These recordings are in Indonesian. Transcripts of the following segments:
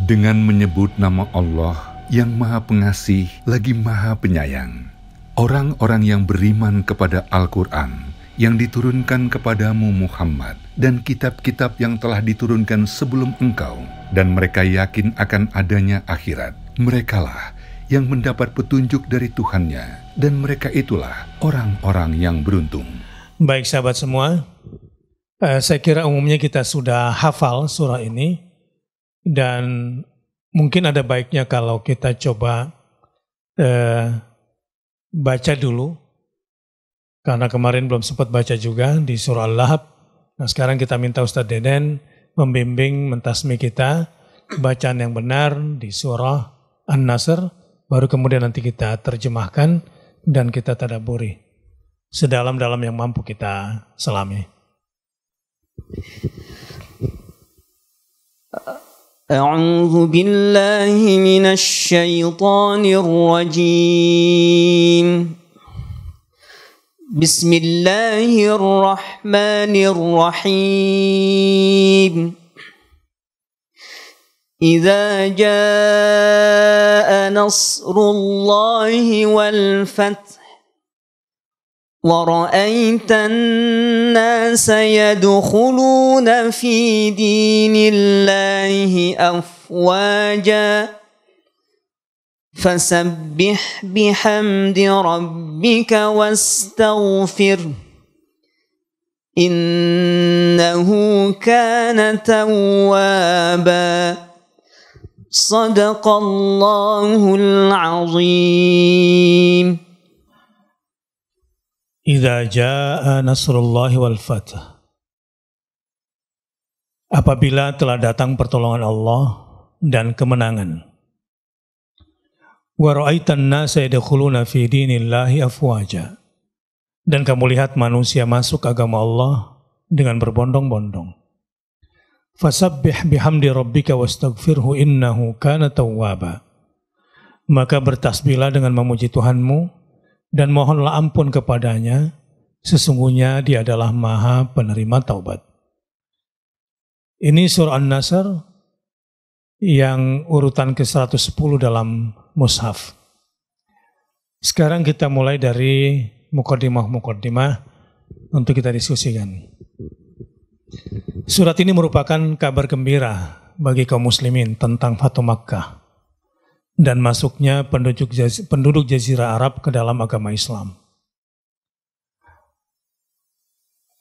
Dengan menyebut nama Allah yang Maha Pengasih lagi Maha Penyayang. Orang-orang yang beriman kepada Al-Quran yang diturunkan kepadamu Muhammad dan kitab-kitab yang telah diturunkan sebelum engkau, dan mereka yakin akan adanya akhirat. Merekalah yang mendapat petunjuk dari Tuhannya, dan mereka itulah orang-orang yang beruntung. Baik sahabat semua, saya kira umumnya kita sudah hafal surah ini, dan mungkin ada baiknya kalau kita coba baca dulu, karena kemarin belum sempat baca juga di surah Al-Lahab. Nah sekarang kita minta Ustadz Deden membimbing mentasmi kita bacaan yang benar di surah An-Nasr, baru kemudian nanti kita terjemahkan dan kita tadabburi sedalam-dalam yang mampu kita selami. A'udzu billahi minasy syaithanir rajim. Bismillahirrahmanirrahim. Idza jaa nasrullahi wal fath wa ra'aitan nasa yadkhuluna fi dinillahi afwaja fasabbih bihamdi rabbika wastaghfir innahu kana tawwaba. Sadaqallahul azim. Idza jaa nasrullahi wal fath. Apabila telah datang pertolongan Allah dan kemenangan. Wa ra'aitan nasa yadkhuluna fi dinillahi afwaja. Dan kamu lihat manusia masuk agama Allah dengan berbondong-bondong. Fasabbih bihamdi rabbika wastaghfirhu innahu kana tawwaba. Maka bertasbihlah dengan memuji Tuhanmu dan mohonlah ampun kepadanya, sesungguhnya Dia adalah Maha penerima taubat. Ini surah An-Nasr yang urutan ke-110 dalam mushaf. Sekarang kita mulai dari muqaddimah untuk kita diskusikan. Surat ini merupakan kabar gembira bagi kaum muslimin tentang Fathu Makkah dan masuknya penduduk Jazirah Arab ke dalam agama Islam.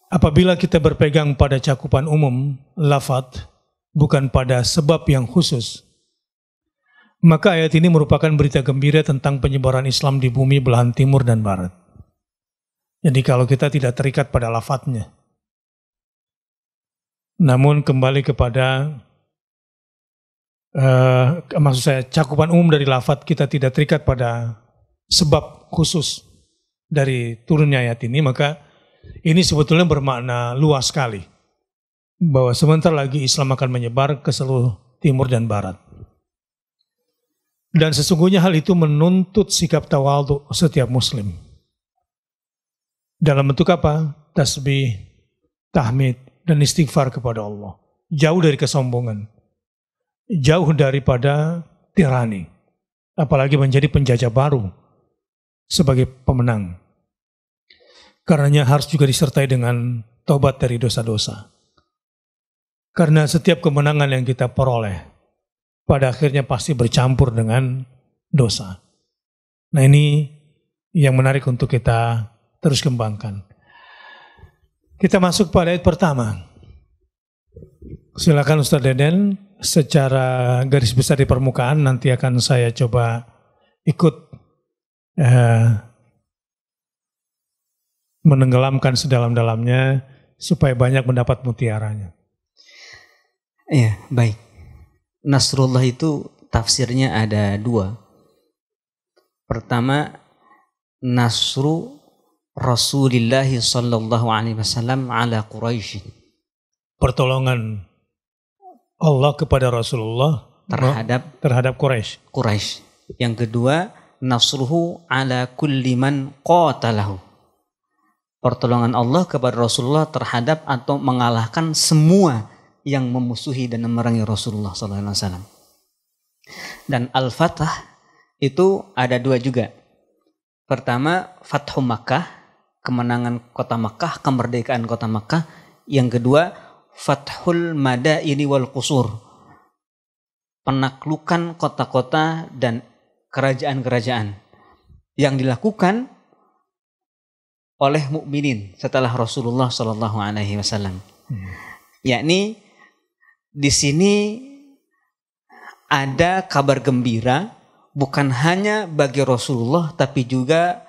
Apabila kita berpegang pada cakupan umum, lafadz, bukan pada sebab yang khusus, maka ayat ini merupakan berita gembira tentang penyebaran Islam di bumi belahan timur dan barat. Jadi kalau kita tidak terikat pada lafadznya, namun kembali kepada maksud saya cakupan umum dari lafadz, kita tidak terikat pada sebab khusus dari turunnya ayat ini, maka ini sebetulnya bermakna luas sekali bahwa sebentar lagi Islam akan menyebar ke seluruh timur dan barat. Dan sesungguhnya hal itu menuntut sikap tawadhu setiap muslim. Dalam bentuk apa? Tasbih, tahmid, dan istighfar kepada Allah. Jauh dari kesombongan. Jauh daripada tirani. Apalagi menjadi penjajah baru sebagai pemenang. Karenanya harus juga disertai dengan taubat dari dosa-dosa. Karena setiap kemenangan yang kita peroleh, pada akhirnya pasti bercampur dengan dosa. Nah ini yang menarik untuk kita terus kembangkan. Kita masuk pada ayat pertama. Silakan Ustaz Deden, secara garis besar di permukaan nanti akan saya coba ikut menenggelamkan sedalam-dalamnya supaya banyak mendapat mutiaranya. Ya, baik. Nasrullah itu tafsirnya ada dua. Pertama, Nasru Rasulullah sallallahu alaihi wasallam ala Quraisy. Pertolongan Allah kepada Rasulullah terhadap Quraisy. Yang kedua, nasruhu ala kulli man qatalahu. Pertolongan Allah kepada Rasulullah terhadap atau mengalahkan semua yang memusuhi dan memerangi Rasulullah sallallahu alaihi wasallam. Dan Al-Fatah itu ada dua juga. Pertama, Fathu Makkah, kemenangan kota Makkah, kemerdekaan kota Makkah. Yang kedua, Fathul Madaini wal Qusur, penaklukan kota-kota dan kerajaan-kerajaan yang dilakukan oleh mukminin setelah Rasulullah Shallallahu Alaihi Wasallam. Yakni di sini ada kabar gembira bukan hanya bagi Rasulullah, tapi juga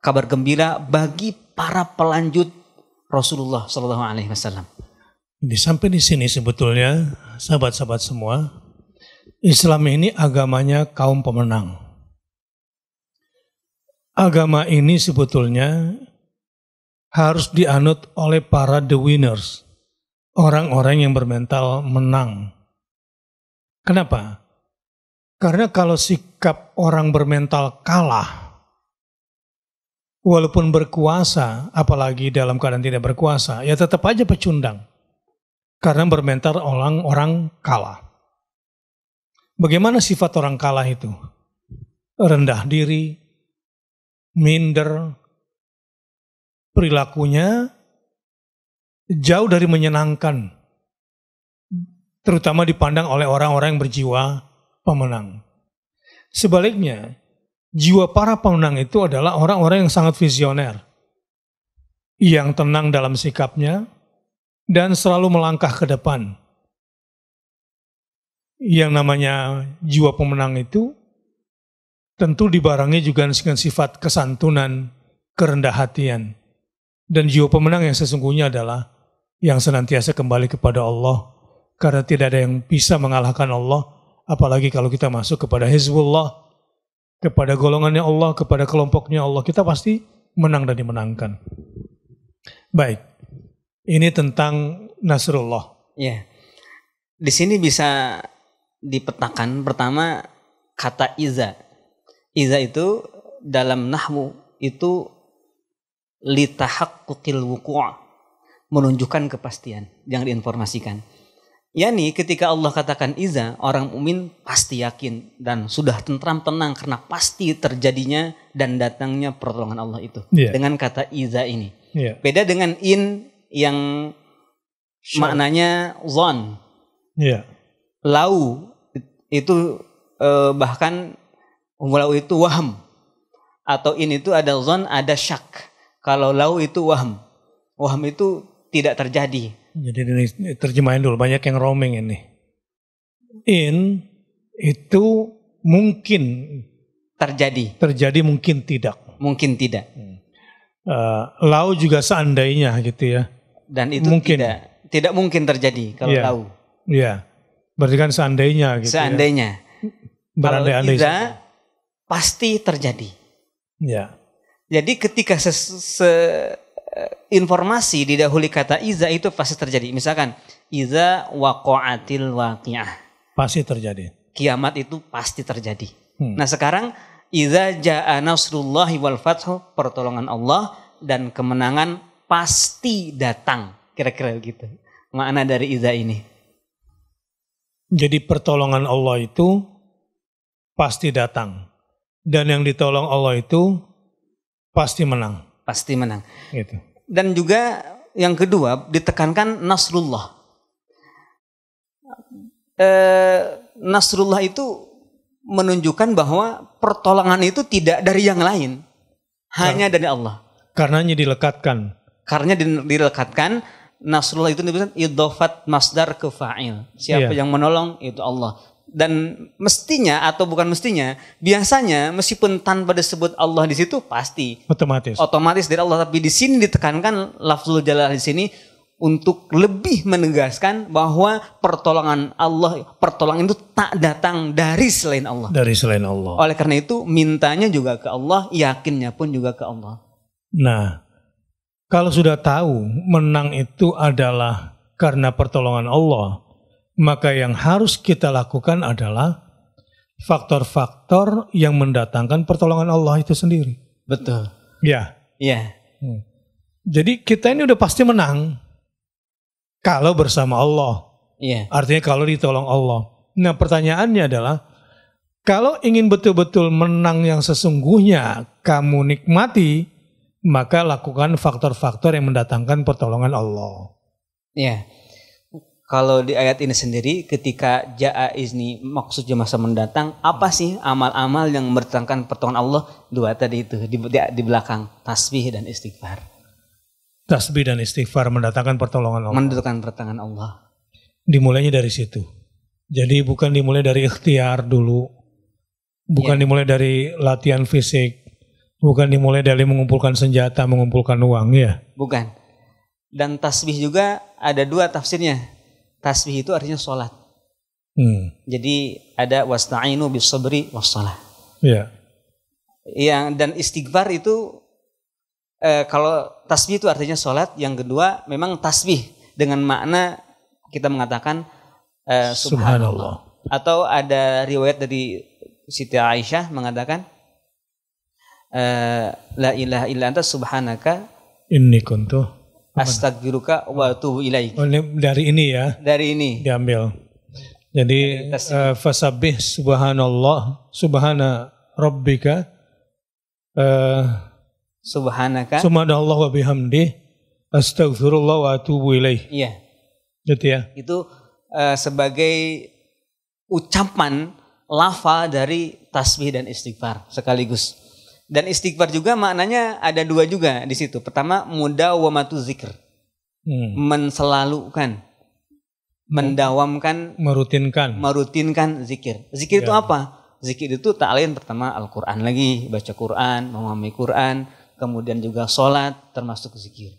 kabar gembira bagi para pelanjut Rasulullah Shallallahu Alaihi Wasallam. Sampai di sini sebetulnya, sahabat-sahabat semua, Islam ini agamanya kaum pemenang. Agama ini sebetulnya harus dianut oleh para the winners, orang-orang yang bermental menang. Kenapa? Karena kalau sikap orang bermental kalah, walaupun berkuasa, apalagi dalam keadaan tidak berkuasa, ya tetap aja pecundang. Karena bermental orang kalah. Bagaimana sifat orang kalah itu? Rendah diri, minder, perilakunya jauh dari menyenangkan, terutama dipandang oleh orang-orang yang berjiwa pemenang. Sebaliknya, jiwa para pemenang itu adalah orang-orang yang sangat visioner, yang tenang dalam sikapnya, dan selalu melangkah ke depan. Yang namanya jiwa pemenang itu tentu dibarengi juga dengan sifat kesantunan, kerendah hatian. Dan jiwa pemenang yang sesungguhnya adalah yang senantiasa kembali kepada Allah, karena tidak ada yang bisa mengalahkan Allah, apalagi kalau kita masuk kepada Hizbullah, kepada golongannya Allah, kepada kelompoknya Allah, kita pasti menang dan dimenangkan. Baik, ini tentang Nasrullah. Ya, di sini bisa dipetakan pertama kata iza. Iza itu dalam nahwu itu litahaqquqil wuqu', menunjukkan kepastian yang diinformasikan. Yani ketika Allah katakan iza, orang mukmin pasti yakin dan sudah tentram tenang karena pasti terjadinya dan datangnya pertolongan Allah itu. Dengan kata iza ini. Beda dengan in yang maknanya zon. Lau itu bahkan lau itu waham. Atau in itu ada zon, ada syak. Kalau lau itu waham. Waham itu tidak terjadi. Jadi ini terjemahin dulu, banyak yang roaming ini. In itu mungkin terjadi. Terjadi mungkin tidak. Mungkin tidak. Lau juga seandainya gitu ya. Dan itu mungkin tidak mungkin terjadi kalau lau. Iya. Berarti kan seandainya gitu. Seandainya. Ya. Berandai-andai. Kalau pasti terjadi. Ya. Jadi ketika informasi didahului kata iza itu pasti terjadi. Misalkan iza waqa'atil waqi'ah. Pasti terjadi. Kiamat itu pasti terjadi. Nah sekarang iza ja'a nasrullahi wal fathu, pertolongan Allah dan kemenangan pasti datang. Kira-kira gitu. Makna dari iza ini. Jadi pertolongan Allah itu pasti datang. Dan yang ditolong Allah itu pasti menang. Pasti menang. Gitu. Dan juga yang kedua ditekankan Nasrullah. Nasrullah itu menunjukkan bahwa pertolongan itu tidak dari yang lain, hanya dari Allah. Karenanya dilekatkan. Karena dilekatkan Nasrullah itu disebutkan idhofat masdar ke fa'il. Siapa yang menolong itu Allah. Dan mestinya atau bukan mestinya, biasanya meskipun tanpa disebut Allah di situ pasti otomatis dari Allah, tapi di sini ditekankan lafzul jalalah di sini untuk lebih menegaskan bahwa pertolongan itu tak datang dari selain Allah. Dari selain Allah. Oleh karena itu mintanya juga ke Allah, yakinnya pun juga ke Allah. Nah, kalau sudah tahu menang itu adalah karena pertolongan Allah, maka yang harus kita lakukan adalah faktor-faktor yang mendatangkan pertolongan Allah itu sendiri. Betul. Ya. Iya. Jadi kita ini udah pasti menang kalau bersama Allah. Iya. Artinya kalau ditolong Allah. Nah pertanyaannya adalah Kalau ingin betul-betul menang yang sesungguhnya kamu nikmati, maka lakukan faktor-faktor yang mendatangkan pertolongan Allah. Ya. Kalau di ayat ini sendiri ketika ja'a izni maksudnya masa mendatang, apa sih amal-amal yang mendatangkan pertolongan Allah? Dua tadi itu di belakang, tasbih dan istighfar. Tasbih dan istighfar mendatangkan pertolongan Allah. Mendatangkan pertolongan Allah. Dimulainya dari situ. Jadi bukan dimulai dari ikhtiar dulu. Bukan dimulai dari latihan fisik. Bukan dimulai dari mengumpulkan senjata, mengumpulkan uang, ya. Bukan. Dan tasbih juga ada dua tafsirnya. Tasbih itu artinya sholat. Jadi ada wasta'inu bis sabri was shalah. Ya. Dan istighfar itu kalau tasbih itu artinya sholat. Yang kedua memang tasbih dengan makna kita mengatakan subhanallah. Atau ada riwayat dari Siti Aisyah mengatakan la ilaha illa anta subhanaka inni kuntu astagfiruka wa atubu ilaik. Oh, dari ini ya. Dari ini diambil. Jadi fasabbih subhanallah subhana rabbika subhanallah wa bihamdi astaghfirullah wa atubu ilaih. Iya. Gitu ya. Itu sebagai ucapan lafaz dari tasbih dan istighfar sekaligus. Dan istighfar juga maknanya ada dua juga di situ. Pertama, mudawamatu zikr. Menselalukan, mendawamkan, merutinkan zikir. Zikir itu apa? Zikir itu tak lain pertama Al-Quran lagi, baca Quran, memahami Quran, kemudian juga sholat termasuk zikir.